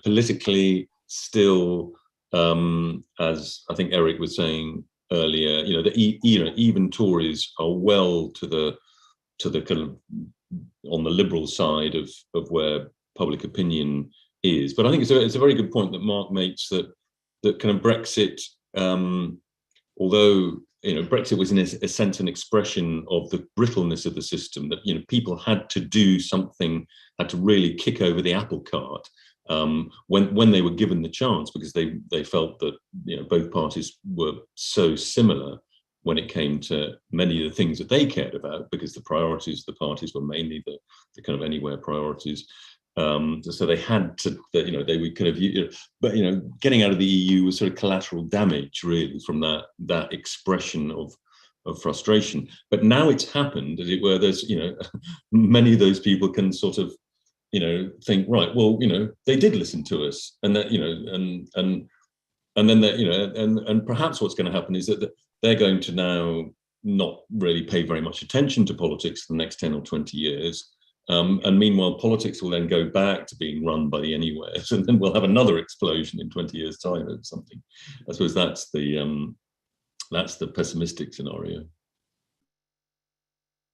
politically still, as I think Eric was saying earlier, even Tories are well to the kind of on the liberal side of where public opinion is. But I think it's a very good point that Mark makes, that kind of Brexit, although Brexit was in a sense an expression of the brittleness of the system, that people had to do something, had to really kick over the apple cart when they were given the chance, because they felt that both parties were so similar when it came to many of the things that they cared about, because the priorities of the parties were mainly the kind of anywhere priorities. So they had to, they would kind of, but getting out of the EU was sort of collateral damage, really, from that expression of frustration. But now it's happened, as it were. There's, many of those people can sort of think, right, well, they did listen to us, and that, and then that, and perhaps what's going to happen is that they're going to now not really pay very much attention to politics for the next 10 or 20 years. And meanwhile, politics will then go back to being run by the anywheres, and then we'll have another explosion in 20 years' time or something. I suppose that's the pessimistic scenario.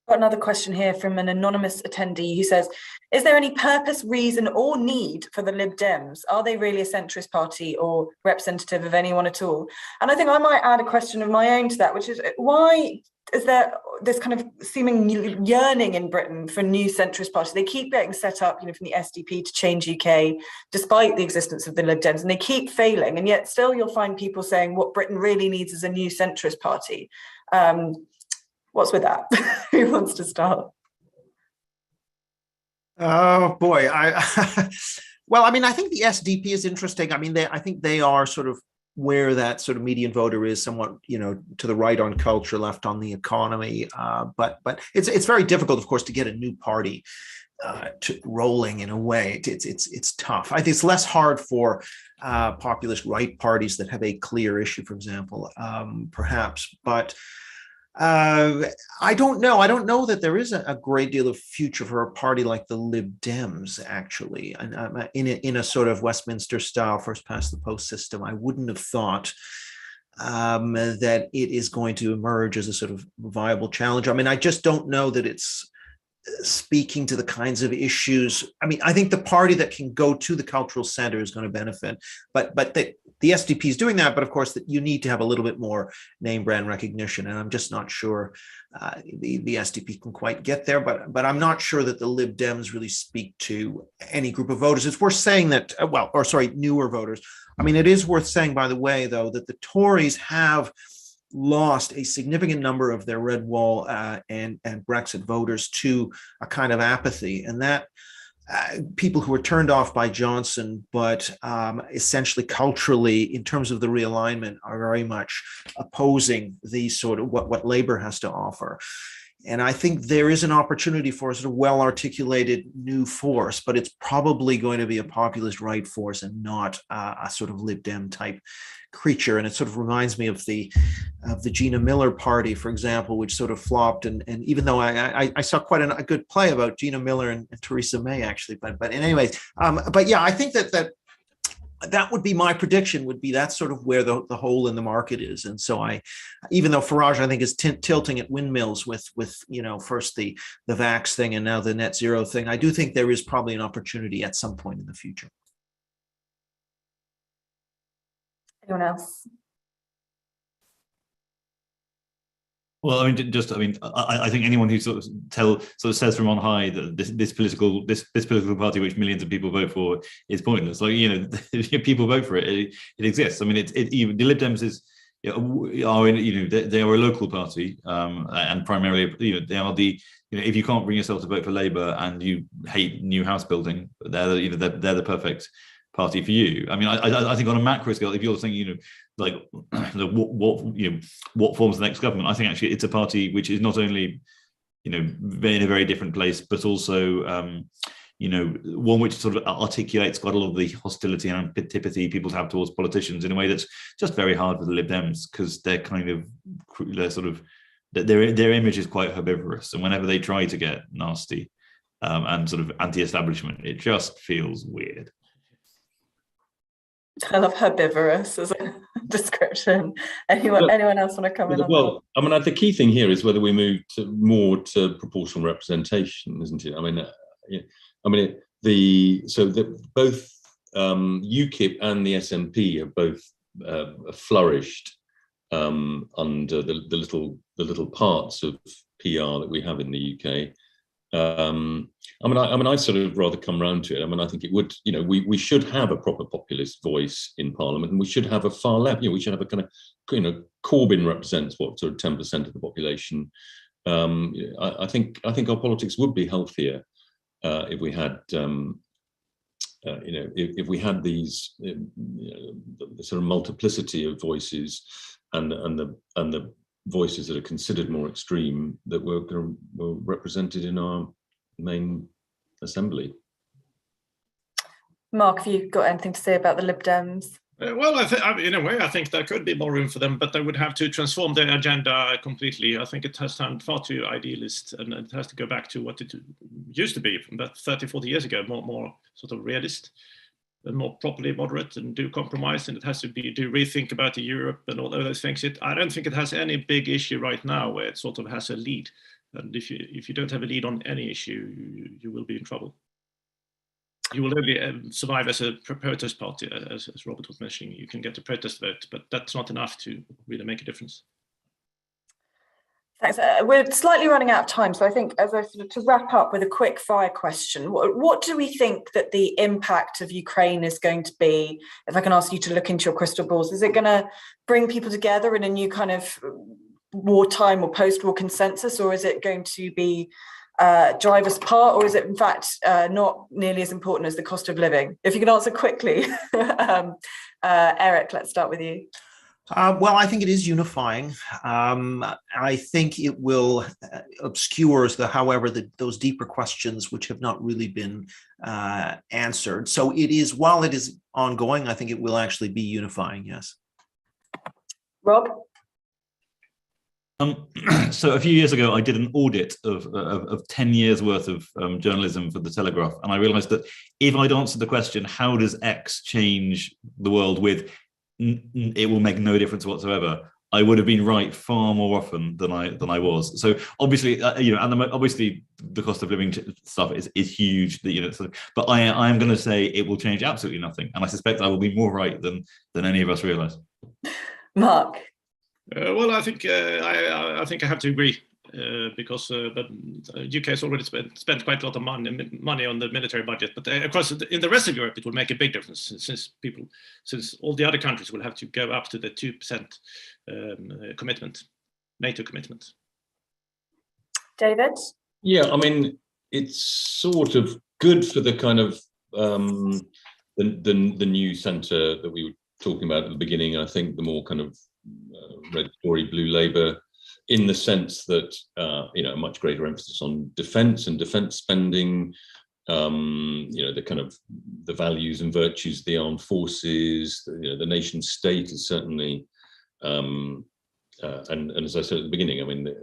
Got another question here from an anonymous attendee who says, is there any purpose, reason or need for the Lib Dems? Are they really a centrist party or representative of anyone at all? And I think I might add a question of my own to that, which is, why is there this kind of seeming yearning in Britain for new centrist parties? They keep getting set up, from the SDP to Change UK, despite the existence of the Lib Dems, and they keep failing. And yet still you'll find people saying what Britain really needs is a new centrist party. What's with that? Who wants to start? Oh boy, well, I think the SDP is interesting. I think they are sort of where that sort of median voter is, somewhat, to the right on culture, left on the economy. But it's very difficult, of course, to get a new party rolling in a way. It's tough. I think it's less hard for populist right parties that have a clear issue, for example, perhaps, but. I don't know. I don't know that there is a great deal of future for a party like the Lib Dems, actually. And in a sort of Westminster style first past the post system, I wouldn't have thought that it is going to emerge as a sort of viable challenge. I just don't know that it's speaking to the kinds of issues. I think the party that can go to the cultural center is going to benefit, but the SDP is doing that, but of course that you need to have a little bit more name brand recognition, and I'm just not sure the SDP can quite get there. But I'm not sure that the Lib Dems really speak to any group of voters. It's worth saying that, newer voters. It is worth saying, by the way, though, that the Tories have lost a significant number of their red wall and Brexit voters to a kind of apathy, and that. People who were turned off by Johnson, but essentially culturally, in terms of the realignment, are very much opposing the sort of what Labour has to offer. And I think there is an opportunity for a sort of well-articulated new force, but it's probably going to be a populist right force and not a sort of Lib Dem type creature. And it sort of reminds me of the Gina Miller party, for example, which sort of flopped. And even though I saw quite a good play about Gina Miller and Theresa May, actually, but anyways, but yeah, I think that would be my prediction, would be that's sort of where the hole in the market is. And so even though Farage, I think, is tilting at windmills with first the vax thing and now the net zero thing, I do think there is probably an opportunity at some point in the future. Anyone else? Well, I think anyone who sort of says from on high that this political party, which millions of people vote for, is pointless. People vote for it. It exists. Even the Lib Dems they are a local party, and primarily, they are if you can't bring yourself to vote for Labour and you hate new house building, they're the perfect party for you. I think on a macro scale, if you're thinking, what forms the next government, I think actually it's a party which is not only, in a very different place, but also, one which sort of articulates quite a lot of the hostility and antipathy people have towards politicians in a way that's just very hard for the Lib Dems, because their image is quite herbivorous, and whenever they try to get nasty and sort of anti-establishment, it just feels weird. I love herbivorous as a description. Anyone else want to come in on that? Well, the key thing here is whether we move more to proportional representation, isn't it? Both UKIP and the SNP have both flourished under the little parts of PR that we have in the UK. I sort of rather come round to it. I think it would, we should have a proper populist voice in Parliament, and we should have a far left. We should have a kind of, Corbyn represents what, sort of 10% of the population. I think our politics would be healthier if we had, if we had these the sort of multiplicity of voices and the voices that are considered more extreme that were represented in our main assembly. Mark, have you got anything to say about the Lib Dems? Well, in a way, I think there could be more room for them, but they would have to transform their agenda completely. I think it has turned far too idealist, and it has to go back to what it used to be from about 30, 40 years ago, more sort of realist and more properly moderate and do compromise. And it has to do rethink about the Europe and all those things. I don't think it has any big issue right now where it sort of has a lead. And if you don't have a lead on any issue, you will be in trouble. You will only survive as a protest party, as Robert was mentioning. You can get a protest vote, but that's not enough to really make a difference. Thanks. We're slightly running out of time, so I think to wrap up with a quick fire question, what do we think that the impact of Ukraine is going to be? If I can ask you to look into your crystal balls, is it going to bring people together in a new kind of wartime or post-war consensus, or is it going to be drive us apart, or is it in fact not nearly as important as the cost of living? If you can answer quickly. Eric, let's start with you. Well, I think it is unifying. I think it will obscures those deeper questions which have not really been answered. So it is, while it is ongoing, I think it will actually be unifying, yes. Rob? So a few years ago, I did an audit of 10 years worth of journalism for The Telegraph. And I realized that if I'd answered the question, how does X change the world with, it will make no difference whatsoever, I would have been right far more often than I was. So obviously, obviously the cost of living stuff is huge. But I am going to say it will change absolutely nothing. And I suspect I will be more right than any of us realize. Mark? Well, I think I have to agree because the UK has already spent quite a lot of money on the military budget. But of course, in the rest of Europe, it will make a big difference since all the other countries will have to go up to the 2% commitment, NATO commitment. David? Yeah, I mean, it's sort of good for the kind of the new centre that we were talking about at the beginning. I think the more kind of red Tory, blue Labour, in the sense that a much greater emphasis on defence and defence spending, the kind of the values and virtues of the armed forces, the nation state is certainly, and as I said at the beginning, I mean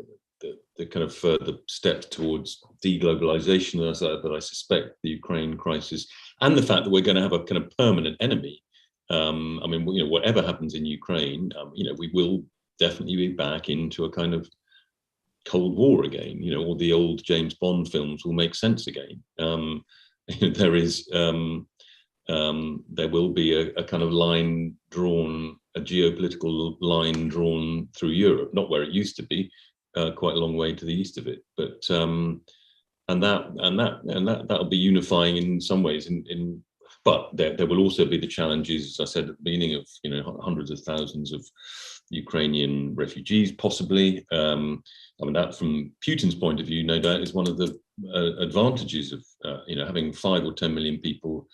the kind of further steps towards deglobalization that I suspect the Ukraine crisis, and the fact that we're going to have a kind of permanent enemy. I mean, whatever happens in Ukraine, we will definitely be back into a kind of Cold War again. All the old James Bond films will make sense again. There will be a kind of line drawn, a geopolitical line drawn through Europe, not where it used to be, quite a long way to the east of it, but and that'll be unifying in some ways. But there will also be the challenges, as I said at the beginning, of hundreds of thousands of Ukrainian refugees, possibly. I mean, that from Putin's point of view, no doubt, is one of the advantages of having 5 or 10 million people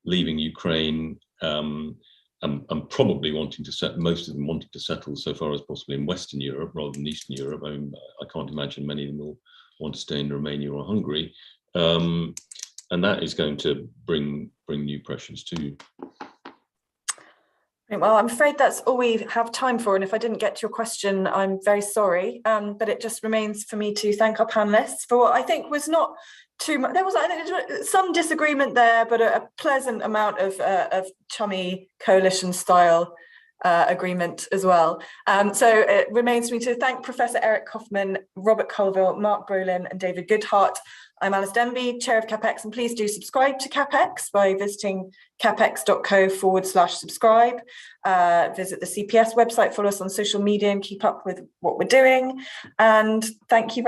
leaving Ukraine, and probably wanting to settle, most of them wanting to settle so far as possible in Western Europe rather than Eastern Europe. I mean, I can't imagine many of them will want to stay in Romania or Hungary. And that is going to bring new pressures too. Well, I'm afraid that's all we have time for. And if I didn't get to your question, I'm very sorry. But it just remains for me to thank our panelists for what I think was not too much. There was, I think, some disagreement there, but a pleasant amount of chummy coalition style agreement as well. So it remains for me to thank Professor Eric Kaufmann, Robert Colvile, Mark Brolin and David Goodhart. I'm Alys Denby, Chair of CapX, and please do subscribe to CapX by visiting capx.co/subscribe. Visit the CPS website, follow us on social media and keep up with what we're doing. And thank you very much.